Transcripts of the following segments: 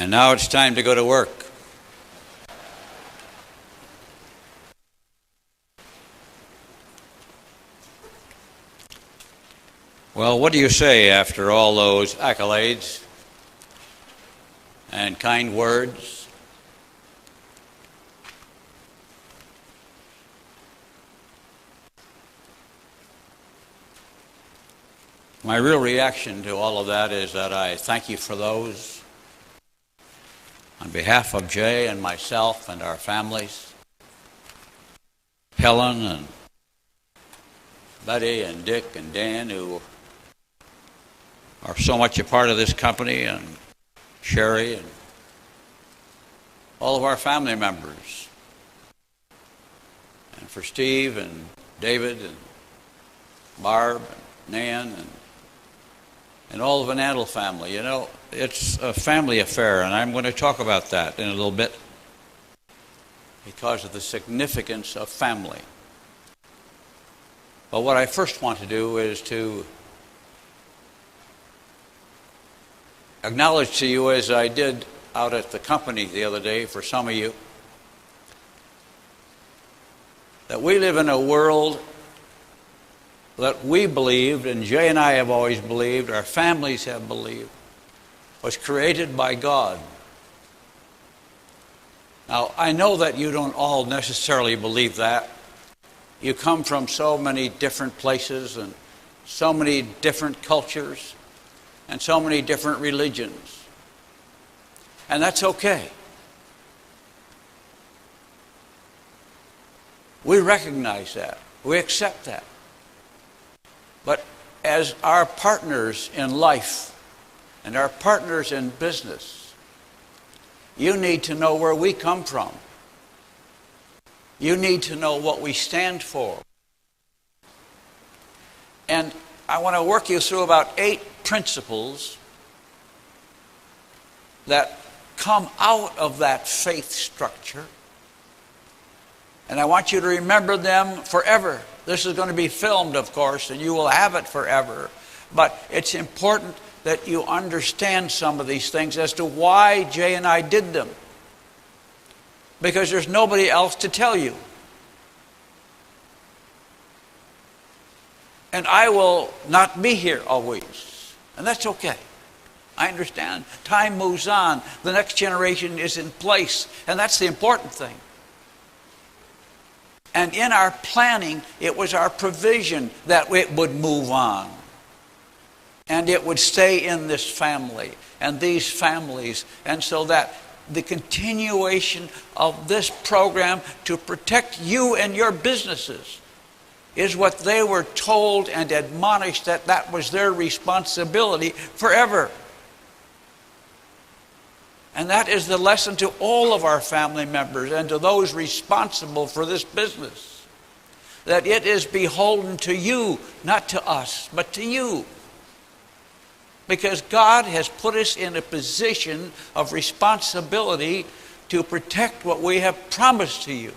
And now it's time to go to work. Well, what do you say after all those accolades and kind words? My real reaction to all of that is that I thank you for those. On behalf of Jay and myself and our families, Helen and Betty and Dick and Dan, who are so much a part of this company, and Sherry and all of our family members, and for Steve and David and Barb and Nan and all of the Nandle family. You know, it's a family affair, and I'm going to talk about that in a little bit because of the significance of family. But what I first want to do is to acknowledge to you, as I did out at the company the other day for some of you, that we live in a world that we believed, and Jay and I have always believed, our families have believed, was created by God. Now, I know that you don't all necessarily believe that. You come from so many different places and so many different cultures and so many different religions. And that's okay. We recognize that. We accept that. But as our partners in life and our partners in business, you need to know where we come from. You need to know what we stand for. And I want to work you through about 8 principles that come out of that faith structure. And I want you to remember them forever. This is going to be filmed, of course, and you will have it forever. But it's important that you understand some of these things as to why Jay and I did them. Because there's nobody else to tell you. And I will not be here always. And that's okay. I understand. Time moves on. The next generation is in place. And that's the important thing. And in our planning, it was our provision that it would move on. And it would stay in this family and these families. And so that the continuation of this program to protect you and your businesses is what they were told and admonished that that was their responsibility forever. And that is the lesson to all of our family members and to those responsible for this business. That it is beholden to you, not to us, but to you. Because God has put us in a position of responsibility to protect what we have promised to you.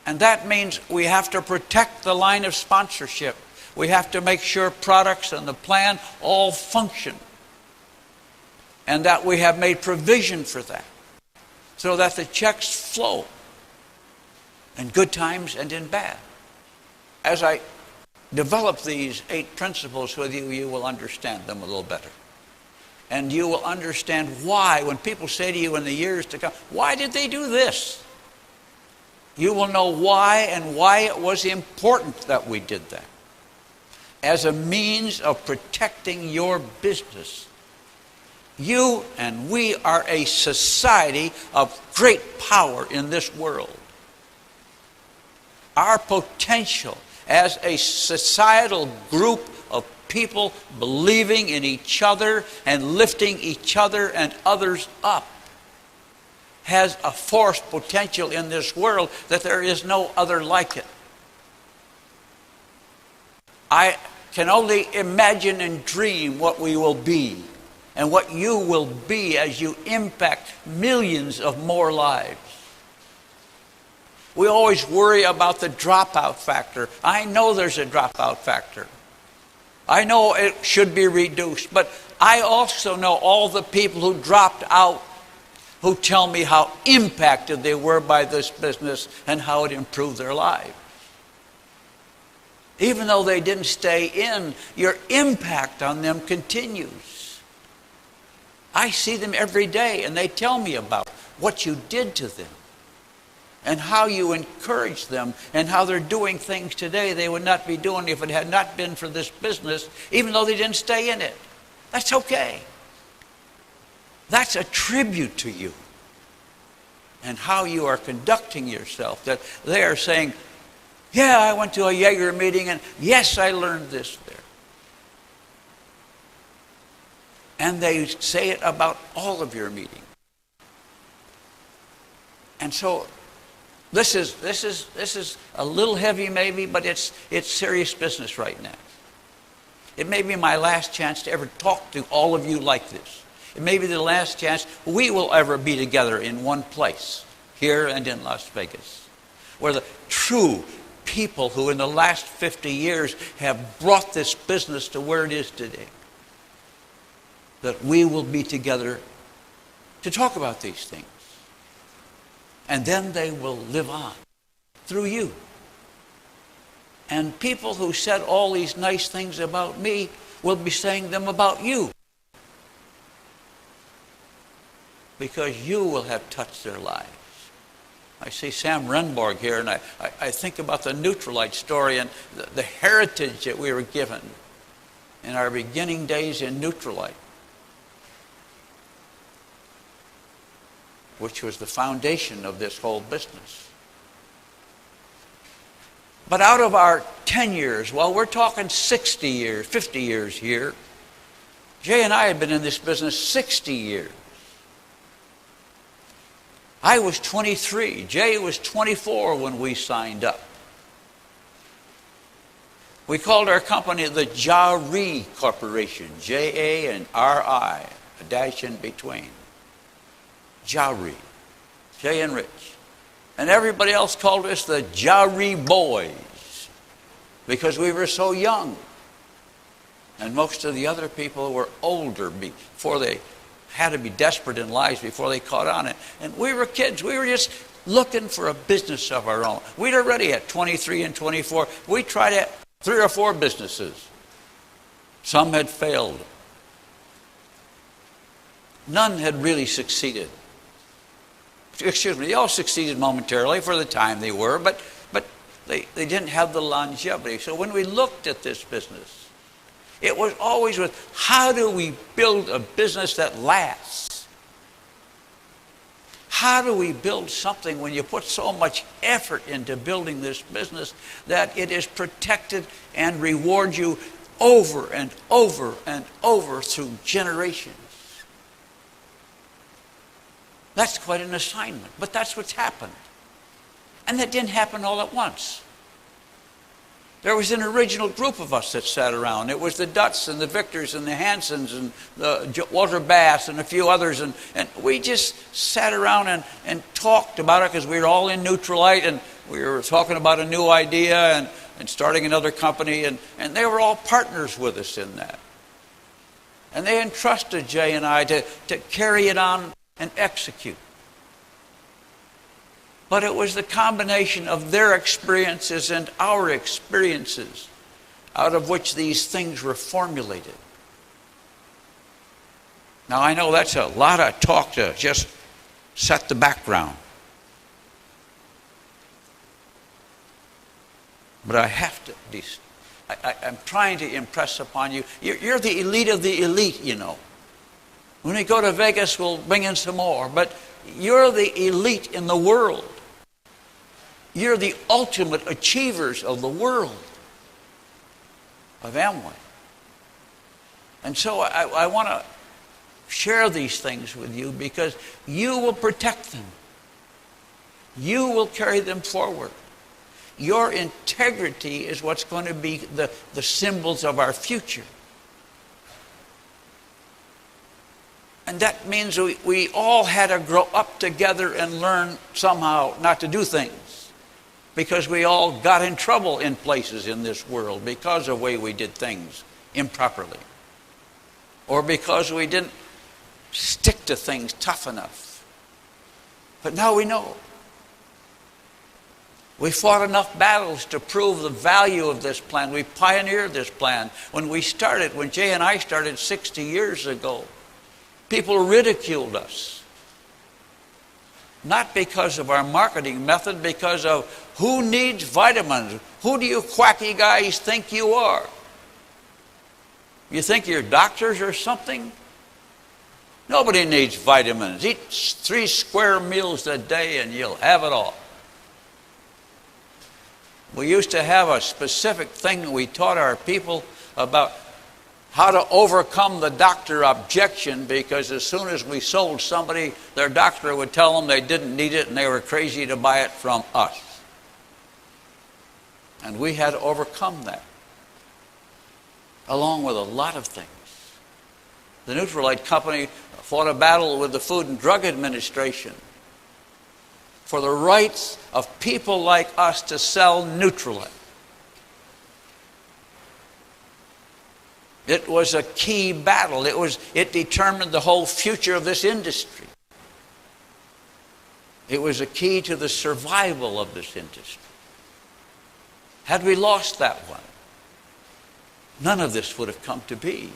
And that means we have to protect the line of sponsorship. We have to make sure products and the plan all function. And that we have made provision for that. So that the checks flow. In good times and in bad. As I develop these 8 principles with you, you will understand them a little better. And you will understand why, when people say to you in the years to come, why did they do this? You will know why and why it was important that we did that. As a means of protecting your business. You and we are a society of great power in this world. Our potential as a societal group of people believing in each other and lifting each other and others up has a force potential in this world that there is no other like it. I can only imagine and dream what we will be and what you will be as you impact millions of more lives. We always worry about the dropout factor. I know there's a dropout factor. I know it should be reduced, but I also know all the people who dropped out, who tell me how impacted they were by this business and how it improved their lives. Even though they didn't stay in, your impact on them continues. I see them every day, and they tell me about what you did to them and how you encouraged them and how they're doing things today they would not be doing if it had not been for this business, even though they didn't stay in it. That's okay. That's a tribute to you and how you are conducting yourself, that they are saying, yeah, I went to a Jaeger meeting, and yes, I learned this there. And they say it about all of your meetings. And so this is a little heavy maybe, but it's serious business right now. It may be my last chance to ever talk to all of you like this. It may be the last chance we will ever be together in one place, here and in Las Vegas, where the true people who in the last 50 years have brought this business to where it is today, that we will be together to talk about these things. And then they will live on through you. And people who said all these nice things about me will be saying them about you. Because you will have touched their lives. I see Sam Renborg here, and I think about the Nutrilite story and the heritage that we were given in our beginning days in Nutrilite, which was the foundation of this whole business. But out of our 10 years, well, we're talking 60 years, 50 years here. Jay and I have been in this business 60 years. I was 23. Jay was 24 when we signed up. We called our company the Jari Corporation, J-A and R-I, a dash in between. Jari, Jay and Rich. And everybody else called us the Jari Boys because we were so young. And most of the other people were older before they had to be desperate in lives before they caught on it. And we were kids. We were just looking for a business of our own. We'd already at 23 and 24, we tried at 3 or 4 businesses. Some had failed. None had really succeeded. Excuse me, they all succeeded momentarily for the time they were, but they didn't have the longevity. So when we looked at this business, it was always with, how do we build a business that lasts? How do we build something when you put so much effort into building this business that it is protected and rewards you over and over and over through generations? That's quite an assignment, but that's what's happened. And that didn't happen all at once. There was an original group of us that sat around. It was the Dutts and the Victors and the Hansons and the Walter Bass and a few others. And we just sat around and talked about it because we were all in Nutrilite and we were talking about a new idea and starting another company. And they were all partners with us in that. And they entrusted Jay and I to carry it on and execute. But it was the combination of their experiences and our experiences out of which these things were formulated. Now, I know that's a lot of talk to just set the background. But I have to, I'm trying to impress upon you, you're the elite of the elite, you know. When we go to Vegas, we'll bring in some more. But you're the elite in the world. You're the ultimate achievers of the world of Amway. And so I want to share these things with you because you will protect them. You will carry them forward. Your integrity is what's going to be the symbols of our future. And that means we all had to grow up together and learn somehow not to do things. Because we all got in trouble in places in this world because of the way we did things improperly. or because we didn't stick to things tough enough. But now we know. We fought enough battles to prove the value of this plan. We pioneered this plan. When Jay and I started 60 years ago, people ridiculed us. Not because of our marketing method, because of who needs vitamins? Who do you quacky guys think you are? You think you're doctors or something? Nobody needs vitamins. Eat 3 square meals a day and you'll have it all. We used to have a specific thing we taught our people about how to overcome the doctor objection, because as soon as we sold somebody, their doctor would tell them they didn't need it and they were crazy to buy it from us. And we had to overcome that, along with a lot of things. The Nutrilite Company fought a battle with the Food and Drug Administration for the rights of people like us to sell Nutrilite. It was a key battle. It determined the whole future of this industry. It was a key to the survival of this industry. Had we lost that one, none of this would have come to be.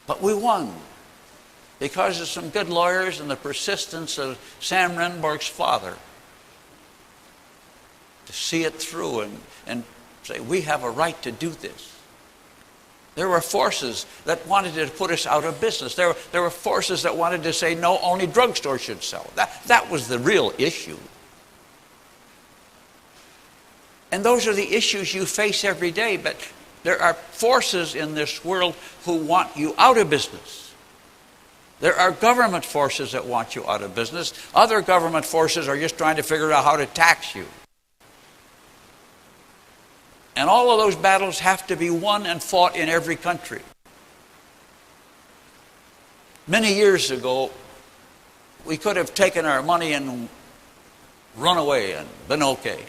But we won, because of some good lawyers and the persistence of Sam Renborg's father to see it through and say, we have a right to do this. There were forces that wanted to put us out of business. There were forces that wanted to say, no, only drugstores should sell. That was the real issue. And those are the issues you face every day. But there are forces in this world who want you out of business. There are government forces that want you out of business. Other government forces are just trying to figure out how to tax you. And all of those battles have to be won and fought in every country. Many years ago, we could have taken our money and run away and been okay.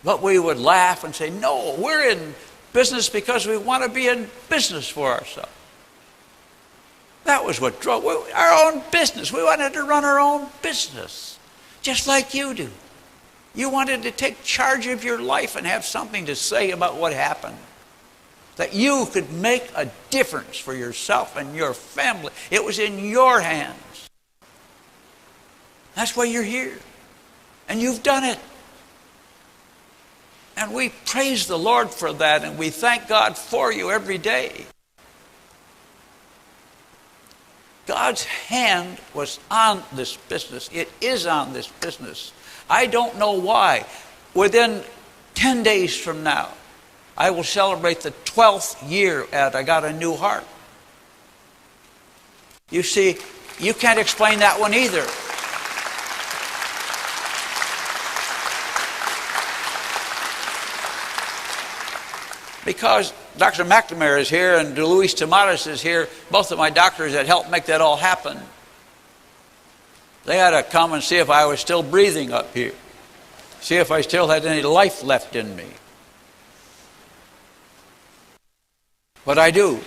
But we would laugh and say, no, we're in business because we want to be in business for ourselves. That was what drove our own business. We wanted to run our own business, just like you do. You wanted to take charge of your life and have something to say about what happened. That you could make a difference for yourself and your family. It was in your hands. That's why you're here. And you've done it. And we praise the Lord for that, and we thank God for you every day. God's hand was on this business. It is on this business. I don't know why. Within 10 days from now, I will celebrate the 12th year I got a new heart. You see, you can't explain that one either. Because Dr. McNamara is here and Luis Tomatis is here, both of my doctors that helped make that all happen. They had to come and see if I was still breathing up here. See if I still had any life left in me. But I do.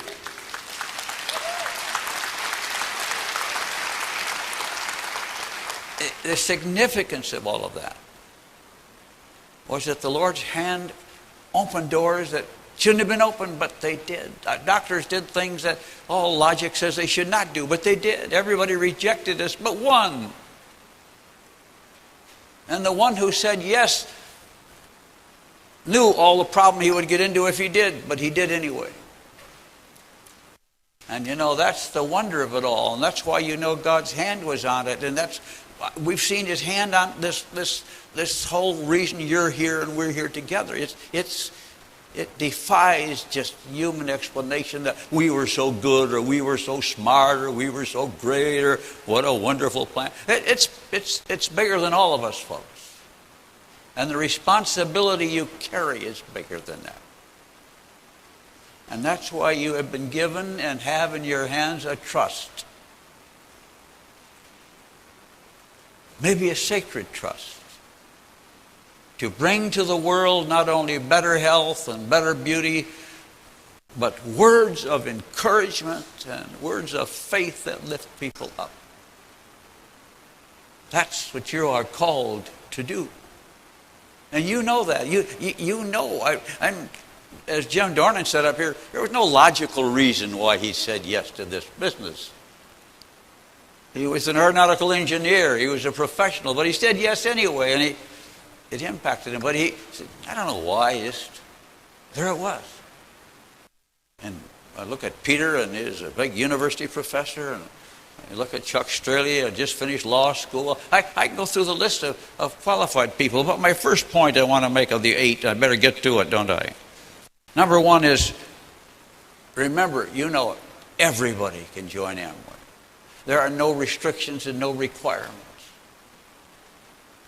The significance of all of that was that the Lord's hand opened doors that shouldn't have been opened, but they did. Doctors did things that all logic says they should not do, but they did. Everybody rejected us, but one. And the one who said yes knew all the problem he would get into if he did, but he did anyway. And you know, that's the wonder of it all, and that's why you know God's hand was on it, and we've seen his hand on this whole reason you're here and we're here together. It defies just human explanation that we were so good or we were so smart or we were so great or what a wonderful plan. It's bigger than all of us, folks. And the responsibility you carry is bigger than that. And that's why you have been given and have in your hands a trust. Maybe a sacred trust. To bring to the world not only better health and better beauty, but words of encouragement and words of faith that lift people up. That's what you are called to do. And you know that. You know. I'm, as Jim Dornan said up here, there was no logical reason why he said yes to this business. He was an aeronautical engineer. He was a professional. But he said yes anyway, and it impacted him. But he said, I don't know why. Just there it was. And I look at Peter, and he's a big university professor, and you look at Chuck Straley, I just finished law school. I can go through the list of qualified people. But my first point I want to make of the 8, I better get to it, don't I? Number 1 is, remember, you know it, everybody can join Amway. There are no restrictions and no requirements.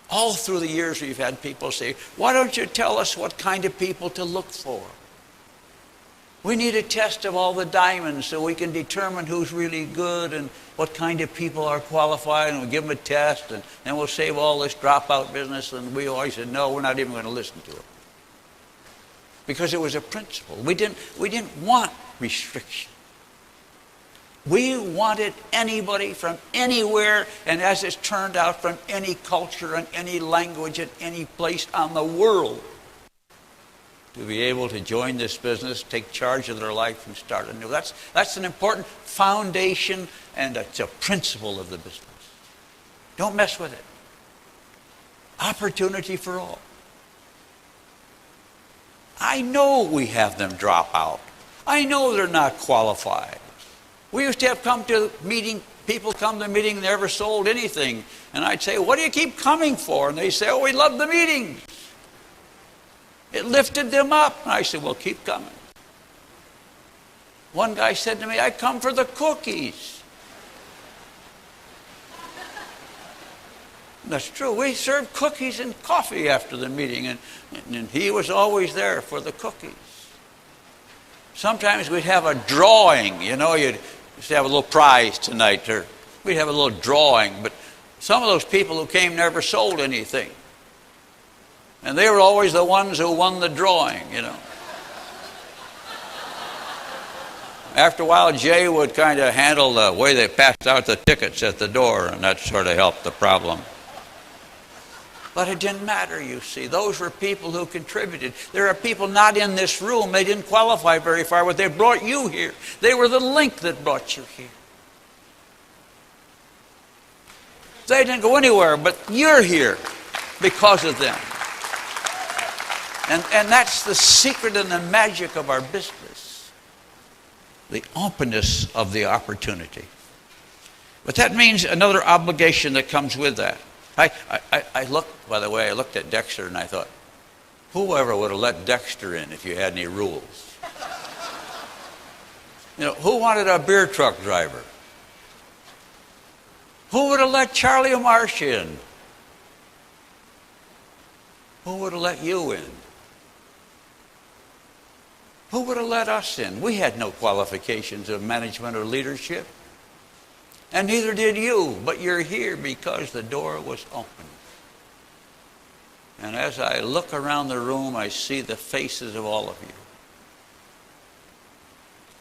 All through the years we've had people say, why don't you tell us what kind of people to look for? We need a test of all the diamonds so we can determine who's really good and what kind of people are qualified, and we'll give them a test, and then we'll save all this dropout business. And we always said, no, we're not even going to listen to it. Because it was a principle. We didn't want restriction. We wanted anybody from anywhere, and as it's turned out, from any culture and any language and any place on the world, to be able to join this business, take charge of their life, and start anew. That's an important foundation, and it's a principle of the business. Don't mess with it. Opportunity for all. I know we have them drop out. I know they're not qualified. We used to have people come to the meeting and never sold anything. And I'd say, what do you keep coming for? And they say, oh, we love the meetings. It lifted them up. And I said, well, keep coming. One guy said to me, I come for the cookies. That's true. We served cookies and coffee after the meeting, and he was always there for the cookies. Sometimes we'd have a drawing, you'd have a little prize tonight, or we'd have a little drawing, but some of those people who came never sold anything. And they were always the ones who won the drawing, After a while, Jay would kind of handle the way they passed out the tickets at the door, and that sort of helped the problem. But it didn't matter, you see. Those were people who contributed. There are people not in this room. They didn't qualify very far, but they brought you here. They were the link that brought you here. They didn't go anywhere, but you're here because of them. And that's the secret and the magic of our business. The openness of the opportunity. But that means another obligation that comes with that. I looked at Dexter and I thought, whoever would have let Dexter in if you had any rules? Who wanted a beer truck driver? Who would have let Charlie Marsh in? Who would have let you in? Who would have let us in? We had no qualifications of management or leadership. And neither did you, but you're here because the door was open. And as I look around the room, I see the faces of all of you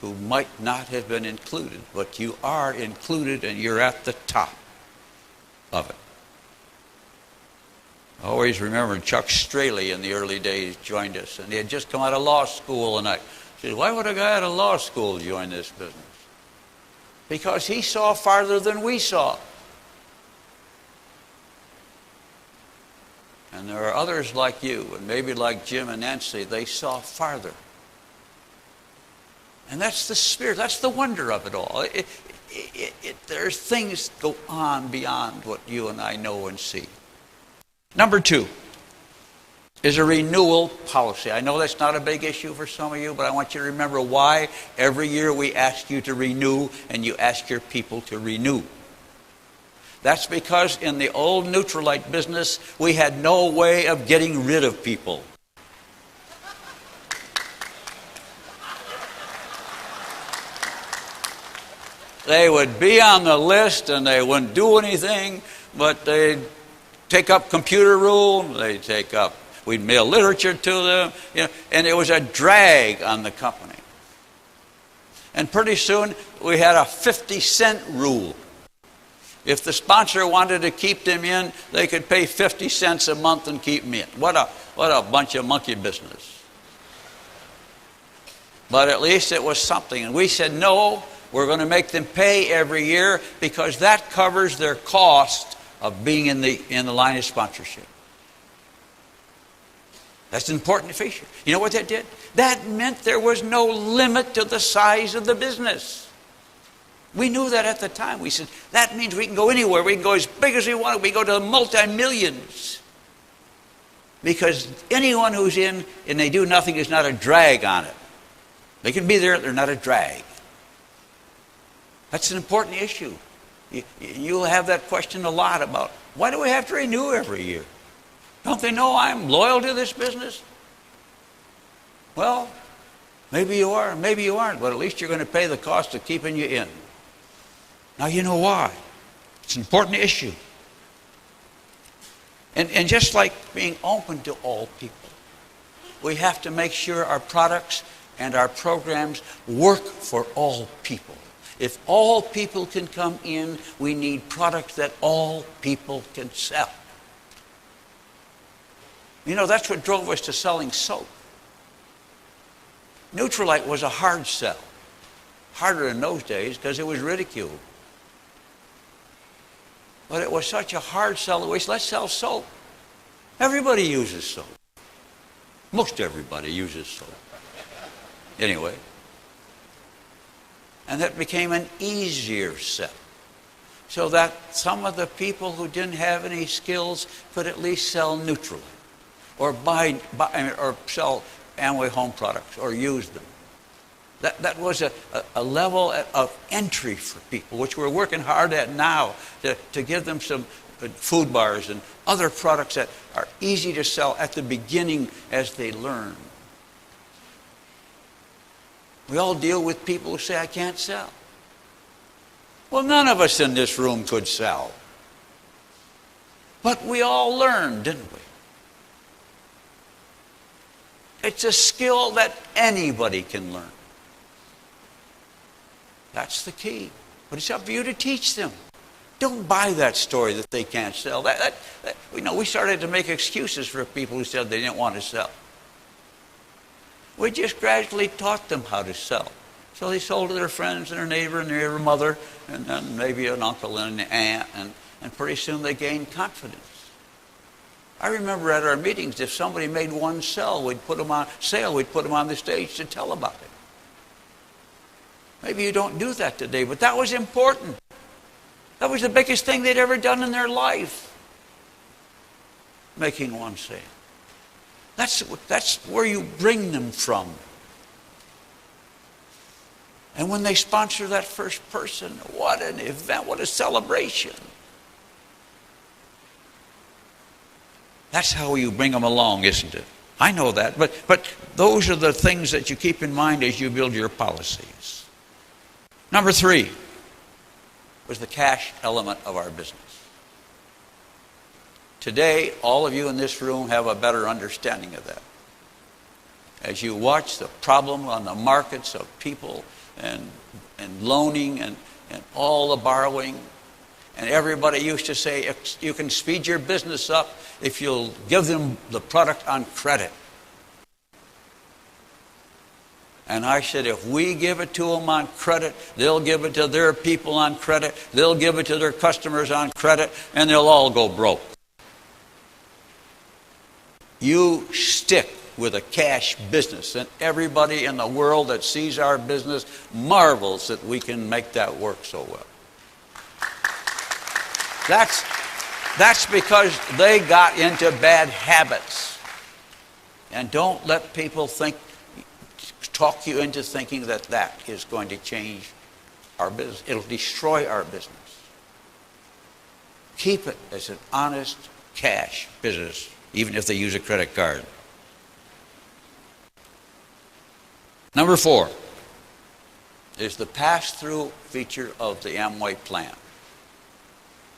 who might not have been included, but you are included and you're at the top of it. I always remember Chuck Straley in the early days joined us, and he had just come out of law school, and I said, why would a guy out of law school join this business? Because he saw farther than we saw. And there are others like you, and maybe like Jim and Nancy, they saw farther. And that's the spirit, that's the wonder of it all. There's things that go on beyond what you and I know and see. Number 2 is a renewal policy. I know that's not a big issue for some of you, but I want you to remember why every year we ask you to renew and you ask your people to renew. That's because in the old Neutralite business, we had no way of getting rid of people. They would be on the list and they wouldn't do anything, but they'd take up computer room, we'd mail literature to them, and it was a drag on the company. And pretty soon we had a 50-cent rule. If the sponsor wanted to keep them in, they could pay 50 cents a month and keep them in. What a bunch of monkey business. But at least it was something. And we said, no, we're going to make them pay every year because that covers their cost of being in the line of sponsorship. That's an important feature. You know what that did? That meant there was no limit to the size of the business. We knew that at the time. We said, that means we can go anywhere. We can go as big as we want. We go to the multi-millions. Because anyone who's in and they do nothing is not a drag on it. They can be there, they're not a drag. That's an important issue. You'll have that question a lot about, why do we have to renew every year? Don't they know I'm loyal to this business? Well, maybe you are, maybe you aren't, but at least you're going to pay the cost of keeping you in. Now you know why. It's an important issue. And just like being open to all people, we have to make sure our products and our programs work for all people. If all people can come in, we need products that all people can sell. You know, that's what drove us to selling soap. Nutrilite was a hard sell. Harder in those days because it was ridiculed. But it was such a hard sell that we said, let's sell soap. Everybody uses soap. Most everybody uses soap. Anyway. And that became an easier sell. So that some of the people who didn't have any skills could at least sell Nutrilite. Or or sell Amway home products or use them. That was a level of entry for people, which we're working hard at now to give them some food bars and other products that are easy to sell at the beginning as they learn. We all deal with people who say, I can't sell. Well, none of us in this room could sell. But we all learned, didn't we? It's a skill that anybody can learn. That's the key. But it's up to you to teach them. Don't buy that story that they can't sell. We started to make excuses for people who said they didn't want to sell. We just gradually taught them how to sell. So they sold to their friends and their neighbor and their mother and then maybe an uncle and an aunt. And pretty soon they gained confidence. I remember at our meetings, if somebody made one sale, we'd put them on the stage to tell about it. Maybe you don't do that today, but that was important. That was the biggest thing they'd ever done in their life. Making one sale. That's where you bring them from. And when they sponsor that first person, what an event, what a celebration. That's how you bring them along, isn't it? I know that, but those are the things that you keep in mind as you build your policies. Number 3 was the cash element of our business. Today, all of you in this room have a better understanding of that. As you watch the problem on the markets of people and loaning and all the borrowing, and everybody used to say, you can speed your business up if you'll give them the product on credit. And I said, if we give it to them on credit, they'll give it to their people on credit, they'll give it to their customers on credit, and they'll all go broke. You stick with a cash business, and everybody in the world that sees our business marvels that we can make that work so well. That's because they got into bad habits. And don't let people talk you into thinking that is going to change our business. It'll destroy our business. Keep it as an honest cash business, even if they use a credit card. Number 4 is the pass-through feature of the Amway plan.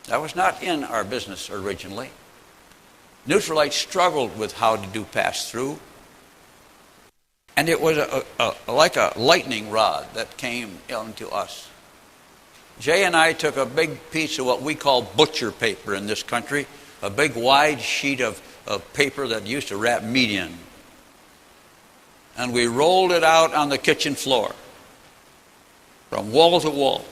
That was not in our business originally. Nutrilite struggled with how to do pass-through. And it was like a lightning rod that came into us. Jay and I took a big piece of what we call butcher paper in this country, a big wide sheet of paper that used to wrap meat in. And we rolled it out on the kitchen floor from wall to wall.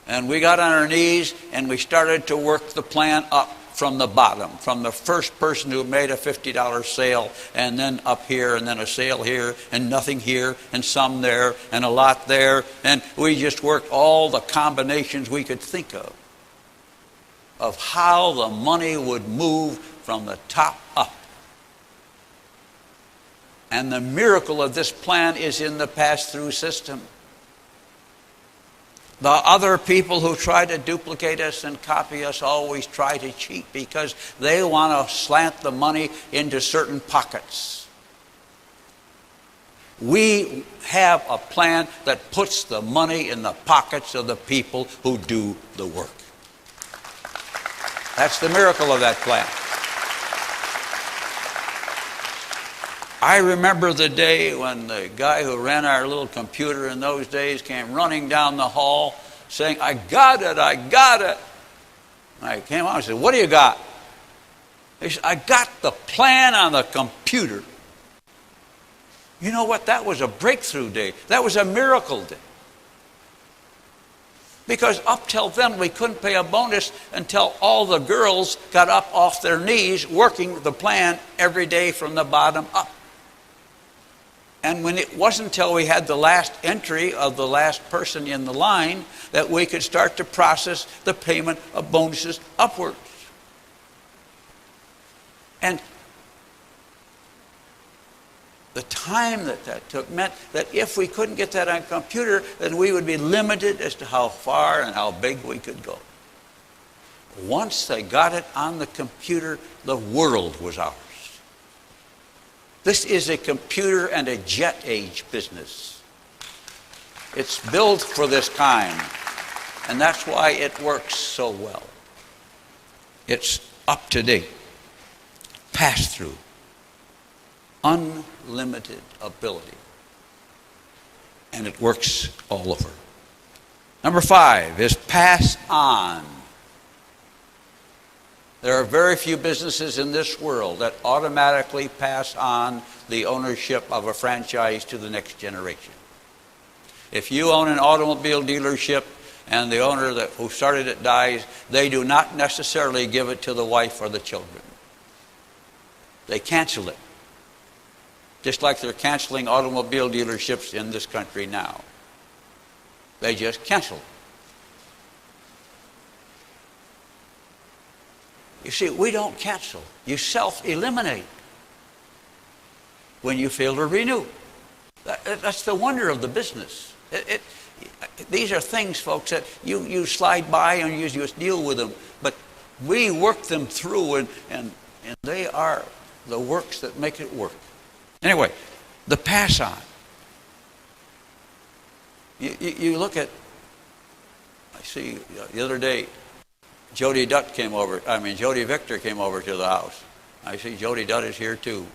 And we got on our knees and we started to work the plan up from the bottom, from the first person who made a $50 sale, and then up here, and then a sale here, and nothing here, and some there, and a lot there. And we just worked all the combinations we could think of how the money would move from the top up. And the miracle of this plan is in the pass-through system. The other people who try to duplicate us and copy us always try to cheat because they want to slant the money into certain pockets. We have a plan that puts the money in the pockets of the people who do the work. That's the miracle of that plan. I remember the day when the guy who ran our little computer in those days came running down the hall saying, I got it. I came out and said, what do you got? He said, I got the plan on the computer. You know what? That was a breakthrough day. That was a miracle day. Because up till then, we couldn't pay a bonus until all the girls got up off their knees working the plan every day from the bottom up. And when it wasn't until we had the last entry of the last person in the line that we could start to process the payment of bonuses upwards. And the time that took meant that if we couldn't get that on a computer, then we would be limited as to how far and how big we could go. Once they got it on the computer, the world was ours. This is a computer and a jet age business. It's built for this kind, and that's why it works so well. It's up to date, pass through, unlimited ability, and it works all over. Number 5 is pass on. There are very few businesses in this world that automatically pass on the ownership of a franchise to the next generation. If you own an automobile dealership and the owner who started it dies, they do not necessarily give it to the wife or the children. They cancel it. Just like they're canceling automobile dealerships in this country now. They just cancel it. You see, we don't cancel. You self-eliminate when you fail to renew. That's the wonder of the business. These are things, folks, that you slide by and you just deal with them. But we work them through, and they are the works that make it work. Anyway, the pass on. You look at, I see the other day, Jody Victor came over to the house. I see Jody Dutt is here too.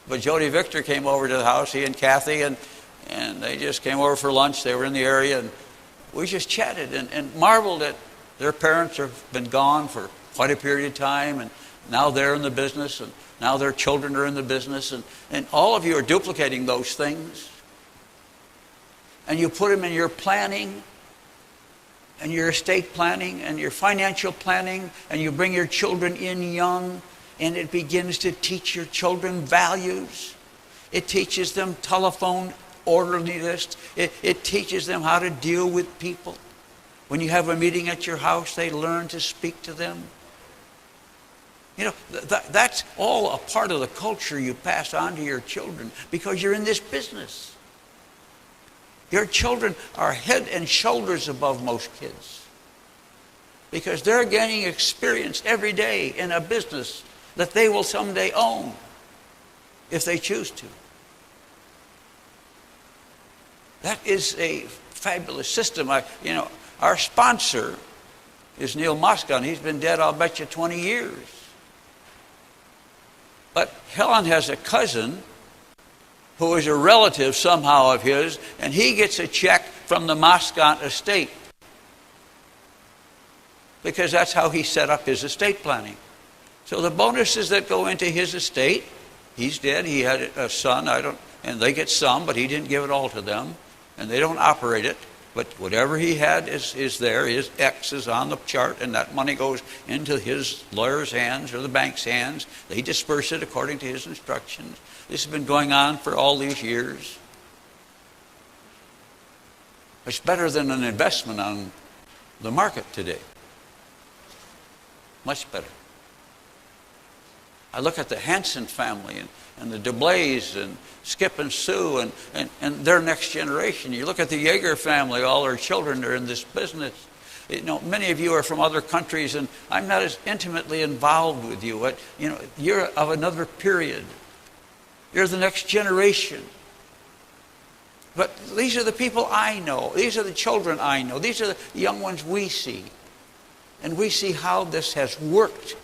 But Jody Victor came over to the house, he and Kathy, and they just came over for lunch. They were in the area, and we just chatted and marveled at their parents have been gone for quite a period of time, and now they're in the business, and now their children are in the business, and all of you are duplicating those things. And you put them in your planning, and your estate planning and your financial planning, and you bring your children in young, and it begins to teach your children values. It teaches them telephone orderliness. It teaches them how to deal with people. When you have a meeting at your house, they learn to speak to them. You know, that's all a part of the culture you pass on to your children because you're in this business. Your children are head and shoulders above most kids because they're gaining experience every day in a business that they will someday own if they choose to. That is a fabulous system. Our sponsor is Neil Moscon. He's been dead, I'll bet you, 20 years. But Helen has a cousin who is a relative somehow of his, and he gets a check from the Moscone estate. Because that's how he set up his estate planning. So the bonuses that go into his estate, he's dead, he had a son, and they get some, but he didn't give it all to them, and they don't operate it. But whatever he had is there. His X is on the chart, and that money goes into his lawyer's hands or the bank's hands. They disperse it according to his instructions. This has been going on for all these years. It's better than an investment on the market today. Much better. I look at the Hanson family and the DeVos and Skip and Sue and their next generation. You look at the Yeager family, all their children are in this business. You know, many of you are from other countries, and I'm not as intimately involved with you. But, you know, you're of another period. You're the next generation. But these are the people I know. These are the children I know. These are the young ones we see. And we see how this has worked.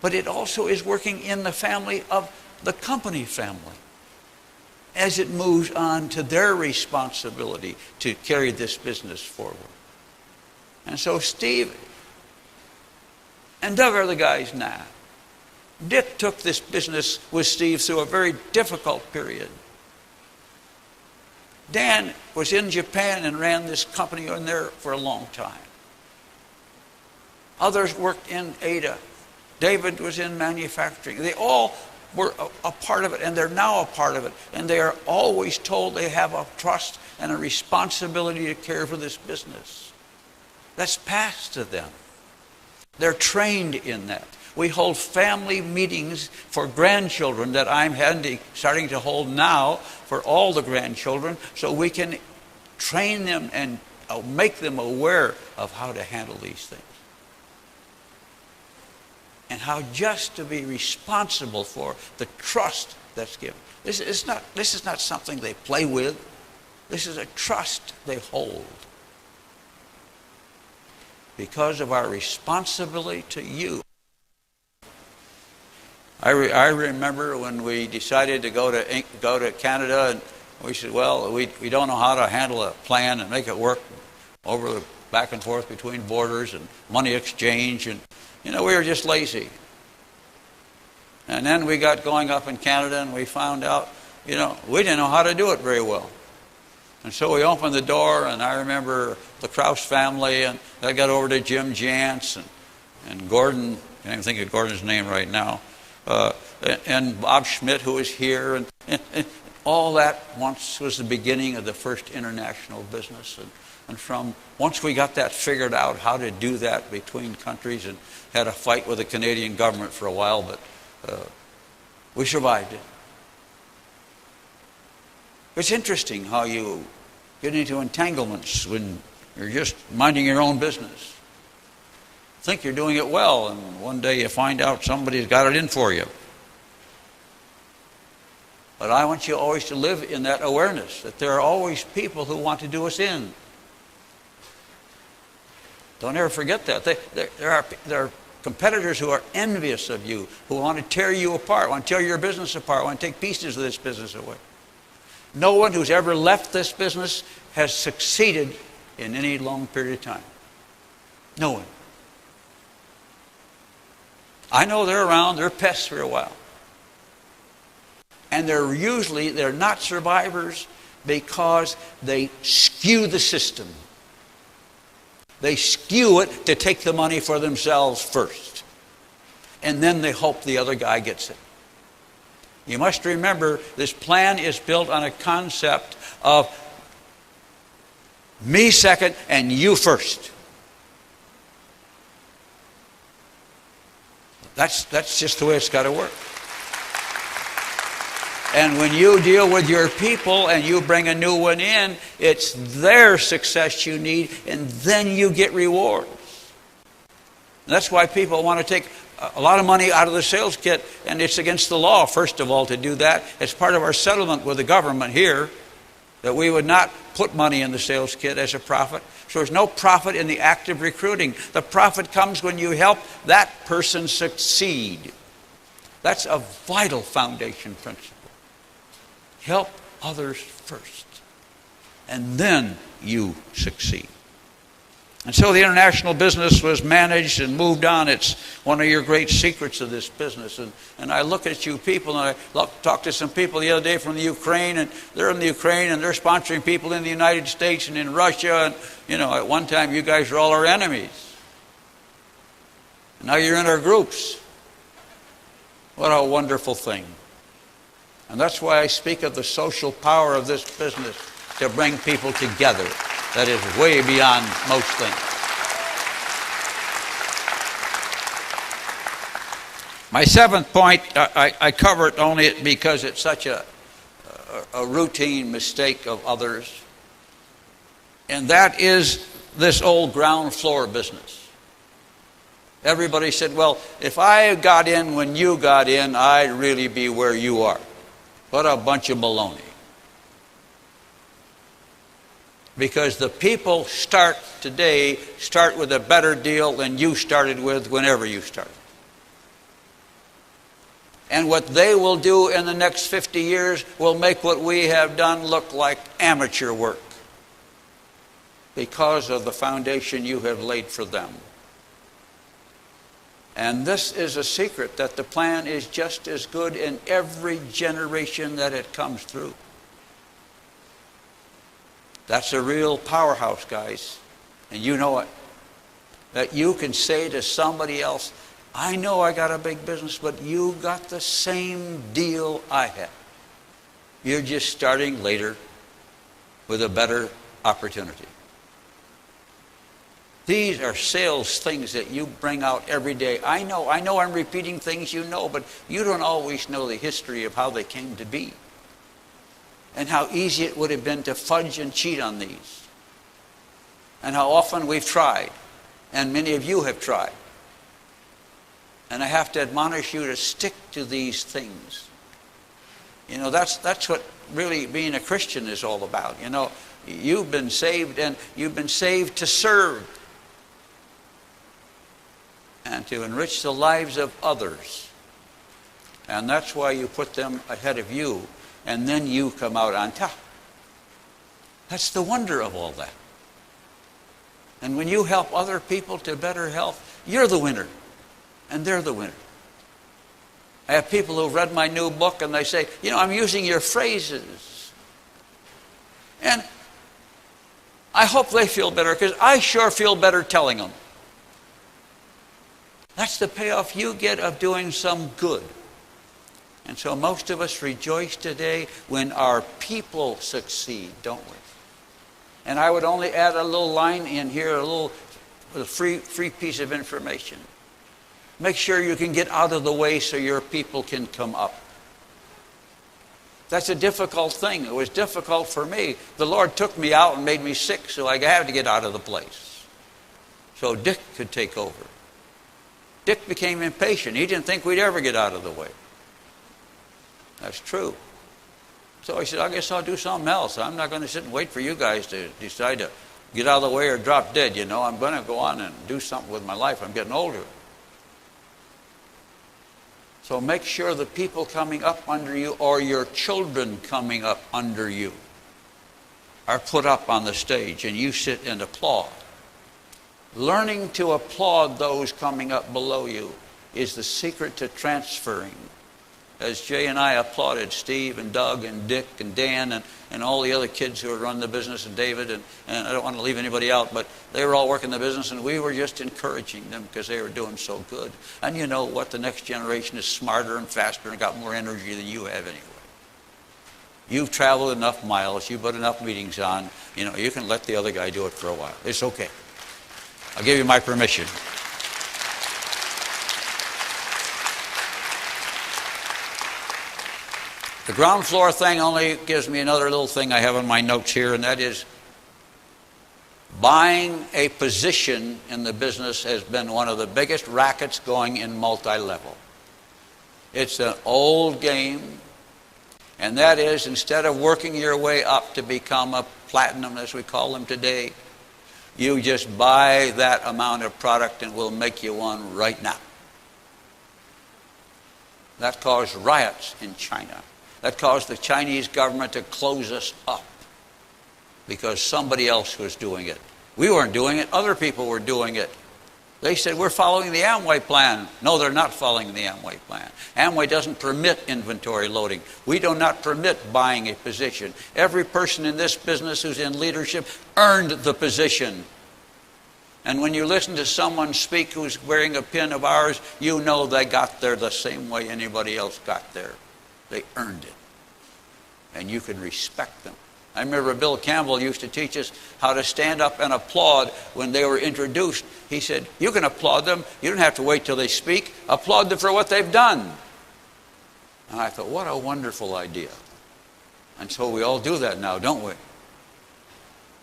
But it also is working in the family of the company family as it moves on to their responsibility to carry this business forward. And so Steve and Doug are the guys now. Dick took this business with Steve through a very difficult period. Dan was in Japan and ran this company in there for a long time. Others worked in Ada. David was in manufacturing. They all were a part of it, and they're now a part of it. And they are always told they have a trust and a responsibility to care for this business. That's passed to them. They're trained in that. We hold family meetings for grandchildren that I'm starting to hold now for all the grandchildren, so we can train them and make them aware of how to handle these things. And how just to be responsible for the trust that's given. This is not something they play with. This is a trust they hold. Because of our responsibility to you. I remember when we decided to go to Canada, and we said, well, we don't know how to handle a plan and make it work over the back and forth between borders and money exchange, and we were just lazy. And then we got going up in Canada, and we found out, we didn't know how to do it very well. And so we opened the door, and I remember the Krause family, and I got over to Jim Jantz and Gordon. I can't even think of Gordon's name right now. And Bob Schmidt, who is here, and all that once was the beginning of the first international business. And from once we got that figured out, how to do that between countries, and had a fight with the Canadian government for a while, but we survived it. It's interesting how you get into entanglements when you're just minding your own business. Think you're doing it well, and one day you find out somebody's got it in for you. But I want you always to live in that awareness that there are always people who want to do us in. Don't ever forget that. There are competitors who are envious of you, who want to tear you apart, want to tear your business apart, want to take pieces of this business away. No one who's ever left this business has succeeded in any long period of time. No one. I know they're around, they're pests for a while. And they're not survivors because they skew the system. They skew it to take the money for themselves first. And then they hope the other guy gets it. You must remember, this plan is built on a concept of me second and you first. That's just the way it's got to work. And when you deal with your people and you bring a new one in, it's their success you need, and then you get rewards. And that's why people want to take a lot of money out of the sales kit, and it's against the law, first of all, to do that. It's part of our settlement with the government here that we would not put money in the sales kit as a profit. So there's no profit in the act of recruiting. The profit comes when you help that person succeed. That's a vital foundation principle. Help others first, and then you succeed. And so the international business was managed and moved on. It's one of your great secrets of this business. And I look at you people, and I talked to some people the other day from the Ukraine, and they're in the Ukraine, and they're sponsoring people in the United States and in Russia. And, at one time, you guys were all our enemies. And now you're in our groups. What a wonderful thing. And that's why I speak of the social power of this business to bring people together. That is way beyond most things. My seventh point, I cover it only because it's such a routine mistake of others. And that is this old ground floor business. Everybody said, well, if I got in when you got in, I'd really be where you are. What a bunch of baloney. Because the people today start with a better deal than you started with whenever you started. And what they will do in the next 50 years will make what we have done look like amateur work because of the foundation you have laid for them. And this is a secret, that the plan is just as good in every generation that it comes through. That's a real powerhouse, guys. And you know it. That you can say to somebody else, I know I got a big business, but you got the same deal I had. You're just starting later with a better opportunity. These are sales things that you bring out every day. I know I'm repeating things you know, but you don't always know the history of how they came to be. And how easy it would have been to fudge and cheat on these. And how often we've tried. And many of you have tried. And I have to admonish you to stick to these things. That's what really being a Christian is all about. You've been saved, and you've been saved to serve. And to enrich the lives of others. And that's why you put them ahead of you. And then you come out on top. That's the wonder of all that. And when you help other people to better health, you're the winner. And they're the winner. I have people who've read my new book and they say, I'm using your phrases. And I hope they feel better, because I sure feel better telling them. That's the payoff you get of doing some good. And so most of us rejoice today when our people succeed, don't we? And I would only add a little line in here, a free piece of information. Make sure you can get out of the way so your people can come up. That's a difficult thing. It was difficult for me. The Lord took me out and made me sick, so I had to get out of the place. So Dick could take over. Dick became impatient. He didn't think we'd ever get out of the way. That's true. So I said, I guess I'll do something else. I'm not going to sit and wait for you guys to decide to get out of the way or drop dead. I'm going to go on and do something with my life. I'm getting older. So make sure the people coming up under you, or your children coming up under you, are put up on the stage and you sit and applaud. Learning to applaud those coming up below you is the secret to transferring. As Jay and I applauded Steve and Doug and Dick and Dan and all the other kids who were running the business, and David, and I don't want to leave anybody out, but they were all working the business, and we were just encouraging them because they were doing so good. And you know what? The next generation is smarter and faster and got more energy than you have anyway. You've traveled enough miles. You've put enough meetings on. You can let the other guy do it for a while. It's okay. I'll give you my permission. The ground floor thing only gives me another little thing I have in my notes here, and that is buying a position in the business has been one of the biggest rackets going in multi-level. It's an old game, and that is, instead of working your way up to become a platinum, as we call them today, you just buy that amount of product and we'll make you one right now. That caused riots in China. that caused the Chinese government to close us up because somebody else was doing it. We weren't doing it. Other people were doing it. They said, we're following the Amway plan. No, they're not following the Amway plan. Amway doesn't permit inventory loading. We do not permit buying a position. Every person in this business who's in leadership earned the position. And when you listen to someone speak who's wearing a pin of ours, you know they got there the same way anybody else got there. They earned it. And you can respect them. I remember Bill Campbell used to teach us how to stand up and applaud when they were introduced. He said, you can applaud them. You don't have to wait till they speak. Applaud them for what they've done. And I thought, what a wonderful idea. And so we all do that now, don't we?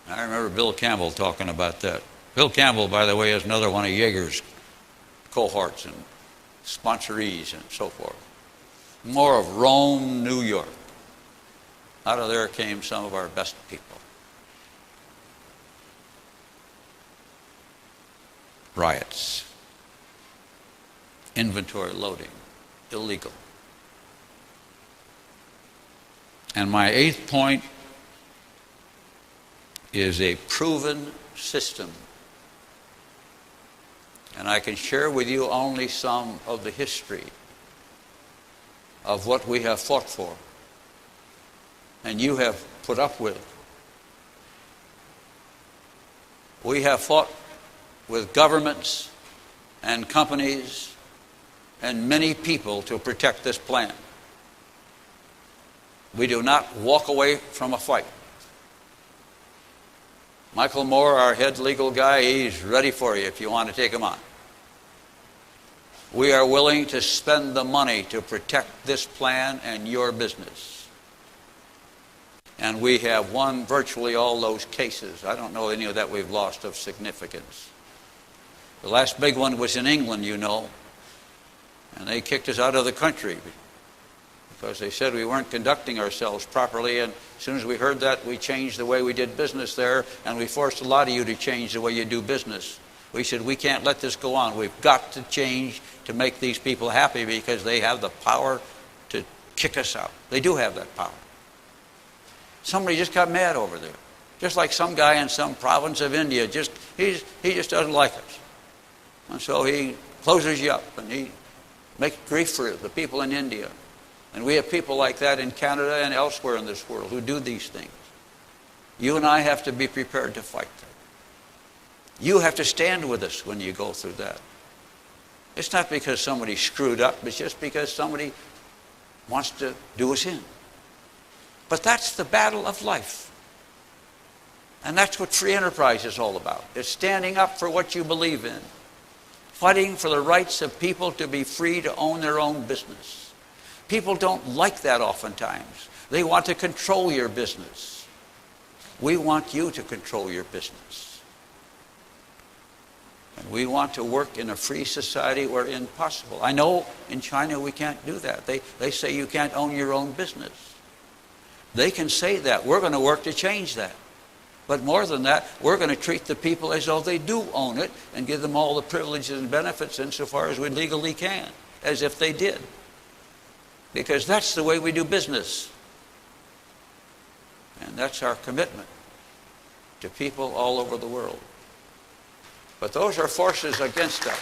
I remember Bill Campbell talking about that. Bill Campbell, by the way, is another one of Yeager's cohorts and sponsorees and so forth. More of Rome, New York. Out of there came some of our best people. Riots, inventory loading, illegal. And my 8th point is a proven system. And I can share with you only some of the history of what we have fought for and you have put up with. We have fought with governments and companies and many people to protect this plan. We do not walk away from a fight. Michael Moore, our head legal guy, he's ready for you if you want to take him on. We are willing to spend the money to protect this plan and your business. And we have won virtually all those cases. I don't know any of that we've lost of significance. The last big one was in England, you know, and they kicked us out of the country because they said we weren't conducting ourselves properly, and as soon as we heard that, we changed the way we did business there, and we forced a lot of you to change the way you do business. We said, we can't let this go on. We've got to change to make these people happy because they have the power to kick us out. They do have that power. Somebody just got mad over there. Just like some guy in some province of India, he just doesn't like us. And so he closes you up and he makes grief for the people in India. And we have people like that in Canada and elsewhere in this world who do these things. You and I have to be prepared to fight them. You have to stand with us when you go through that. It's not because somebody screwed up, it's just because somebody wants to do us in. But that's the battle of life. And that's what free enterprise is all about. It's standing up for what you believe in. Fighting for the rights of people to be free to own their own business. People don't like that oftentimes. They want to control your business. We want you to control your business. And we want to work in a free society wherein possible. I know in China we can't do that. They say you can't own your own business. They can say that. We're going to work to change that. But more than that, we're going to treat the people as though they do own it and give them all the privileges and benefits insofar as we legally can, as if they did. Because that's the way we do business. And that's our commitment to people all over the world. But those are forces against us.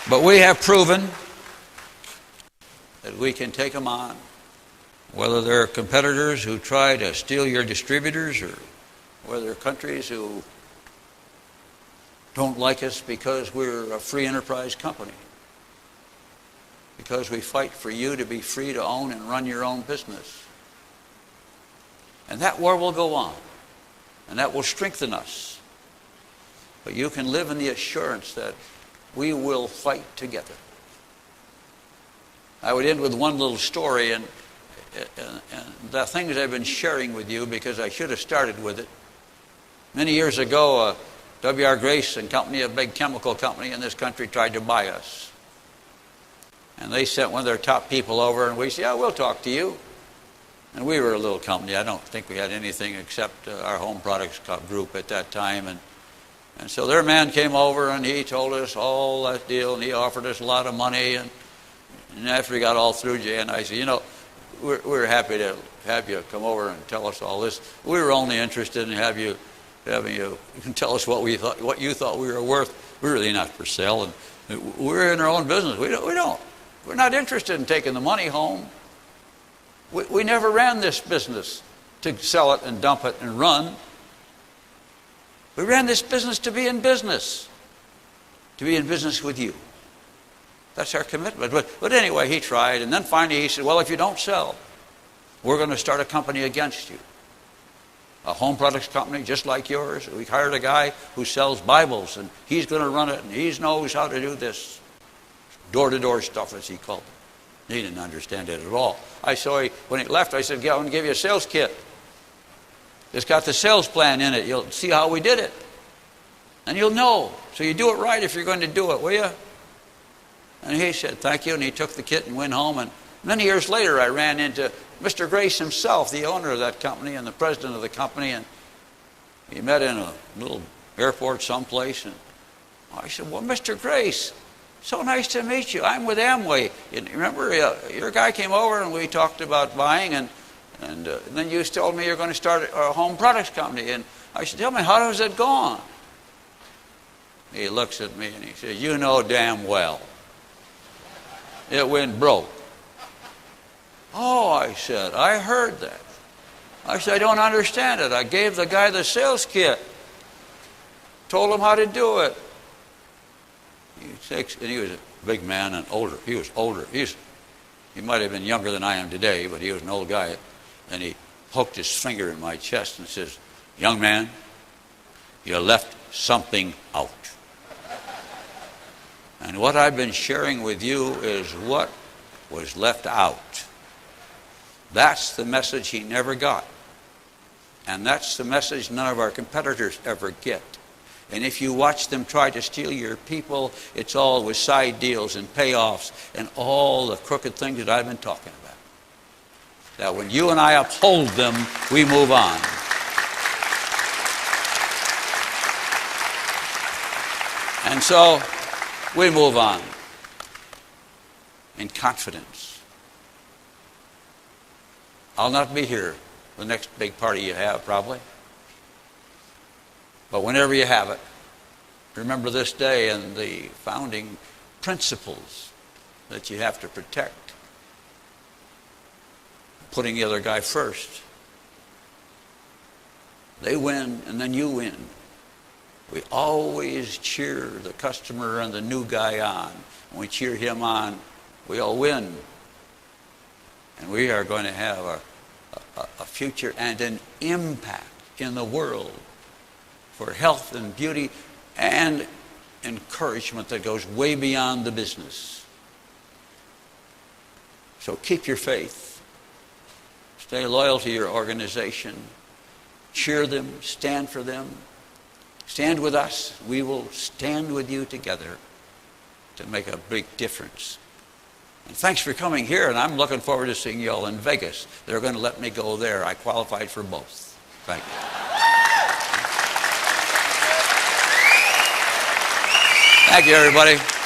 But we have proven that we can take them on, whether they're competitors who try to steal your distributors or whether they're countries who don't like us because we're a free enterprise company, because we fight for you to be free to own and run your own business. And that war will go on, and that will strengthen us. But you can live in the assurance that we will fight together. I would end with one little story, and the things I've been sharing with you, because I should have started with it. Many years ago, W.R. Grace and Company, a big chemical company in this country, tried to buy us. And they sent one of their top people over, and we said, yeah, we'll talk to you. And we were a little company. I don't think we had anything except our home products group at that time. And so their man came over and he told us all that deal, and he offered us a lot of money. And after we got all through, Jay and I said, you know, we're happy to have you come over and tell us all this. We were only interested in having you tell us what you thought we were worth. We're really not for sale, and we're in our own business. We're not interested in taking the money home. We never ran this business to sell it and dump it and run. We ran this business to be in business with you. That's our commitment. But anyway, he tried, and then finally he said, well, if you don't sell, we're going to start a company against you. A home products company just like yours. We hired a guy who sells Bibles, and he's going to run it, and he knows how to do this door-to-door stuff, as he called it. He didn't understand it at all. When he left, I said, yeah, I'm going to give you a sales kit. It's got the sales plan in it. You'll see how we did it. And you'll know. So you do it right if you're going to do it, will you? And he said, thank you. And he took the kit and went home. And many years later, I ran into Mr. Grace himself, the owner of that company and the president of the company. And he met in a little airport someplace. And I said, well, Mr. Grace, so nice to meet you. I'm with Amway. You remember, your guy came over and we talked about buying. And then you told me you're going to start a home products company. And I said, tell me, how has it gone? He looks at me and he says, you know damn well it went broke. Oh, I said, I heard that. I said, I don't understand it. I gave the guy the sales kit, told him how to do it. He was a big man and older. He was older. He might have been younger than I am today, but he was an old guy. And he poked his finger in my chest and says, young man, you left something out. And what I've been sharing with you is what was left out. That's the message he never got. And that's the message none of our competitors ever get. And if you watch them try to steal your people, it's all with side deals and payoffs and all the crooked things that I've been talking about. That when you and I uphold them, we move on. And so we move on in confidence. I'll not be here the next big party you have, probably. But whenever you have it, remember this day and the founding principles that you have to protect. Putting the other guy first. They win, and then you win. We always cheer the customer and the new guy on. When we cheer him on, we all win. And we are going to have a future and an impact in the world for health and beauty and encouragement that goes way beyond the business. So keep your faith. Stay loyal to your organization. Cheer them. Stand for them. Stand with us. We will stand with you together to make a big difference. And thanks for coming here, and I'm looking forward to seeing you all in Vegas. They're going to let me go there. I qualified for both. Thank you. Thank you, everybody.